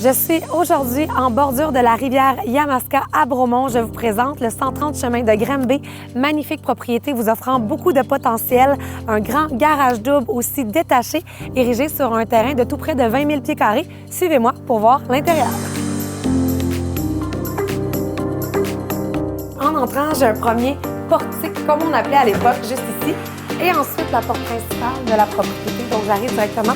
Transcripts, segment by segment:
Je suis aujourd'hui en bordure de la rivière Yamaska à Bromont. Je vous présente le 130 chemin de Granby. Magnifique propriété vous offrant beaucoup de potentiel. Un grand garage double aussi détaché, érigé sur un terrain de tout près de 20 000 pieds carrés. Suivez-moi pour voir l'intérieur. En entrant, j'ai un premier portique, comme on appelait à l'époque, juste ici. Et ensuite, la porte principale de la propriété. Donc, j'arrive directement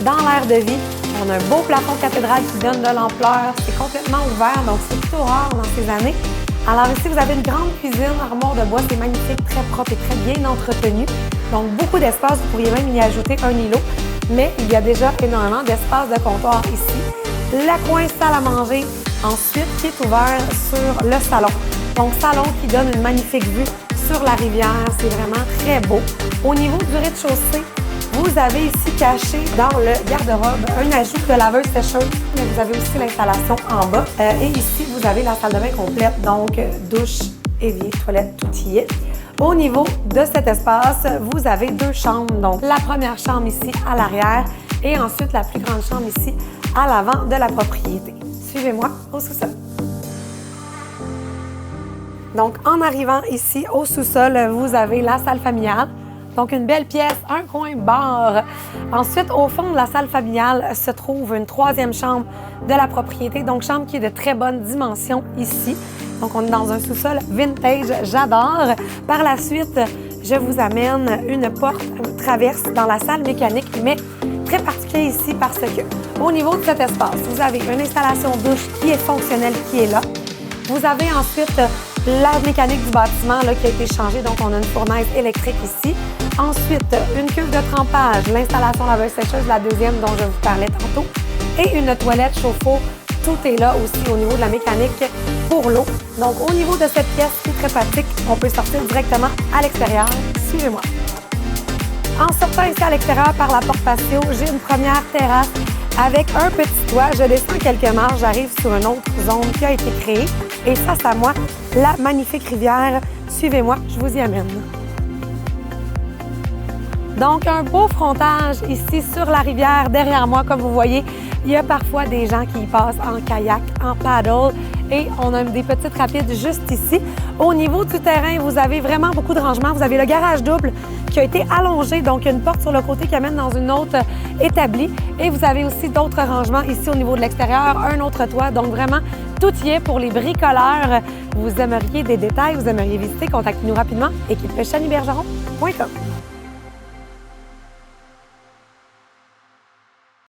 dans l'air de vie. On a un beau plafond cathédrale qui donne de l'ampleur. C'est complètement ouvert, donc c'est plutôt rare dans ces années. Alors ici, vous avez une grande cuisine, armoire de bois. C'est magnifique, très propre et très bien entretenu. Donc, beaucoup d'espace. Vous pourriez même y ajouter un îlot. Mais il y a déjà énormément d'espace de comptoir ici. La coin salle à manger, ensuite, qui est ouvert sur le salon. Donc, salon qui donne une magnifique vue sur la rivière. C'est vraiment très beau. Au niveau du rez-de-chaussée, vous avez ici caché dans le garde-robe un ajout de laveuse sécheuse, mais vous avez aussi l'installation en bas. Et ici, vous avez la salle de bain complète, donc douche, évier, toilette, tout y est. Au niveau de cet espace, vous avez deux chambres. Donc, la première chambre ici à l'arrière et ensuite la plus grande chambre ici à l'avant de la propriété. Suivez-moi au sous-sol. Donc, en arrivant ici au sous-sol, vous avez la salle familiale. Donc, une belle pièce, un coin bar. Ensuite, au fond de la salle familiale se trouve une troisième chambre de la propriété. Donc, chambre qui est de très bonne dimension ici. Donc, on est dans un sous-sol vintage, j'adore. Par la suite, je vous amène une porte traverse dans la salle mécanique, mais très particulier ici parce que, au niveau de cet espace, vous avez une installation douche qui est fonctionnelle, qui est là. Vous avez ensuite la mécanique du bâtiment là, qui a été changée, donc on a une fournaise électrique ici. Ensuite, une cuve de trempage, l'installation laveuse sécheuse, la deuxième dont je vous parlais tantôt, et une toilette chauffe-eau. Tout est là aussi au niveau de la mécanique pour l'eau. Donc, au niveau de cette pièce qui est très pratique, on peut sortir directement à l'extérieur. Suivez-moi. En sortant ici à l'extérieur par la porte patio, j'ai une première terrasse avec un petit toit. Je descends quelques marches, j'arrive sur une autre zone qui a été créée. Et face à moi, la magnifique rivière. Suivez-moi, je vous y amène. Donc, un beau frontage ici sur la rivière. Derrière moi, comme vous voyez, il y a parfois des gens qui y passent en kayak, en paddle. Et on a des petites rapides juste ici. Au niveau du terrain, vous avez vraiment beaucoup de rangements. Vous avez le garage double qui a été allongé, donc une porte sur le côté qui amène dans une autre établie. Et vous avez aussi d'autres rangements ici au niveau de l'extérieur, un autre toit. Donc vraiment, tout y est pour les bricoleurs. Vous aimeriez des détails, vous aimeriez visiter, contactez-nous rapidement, équipe-chanibergeron.com.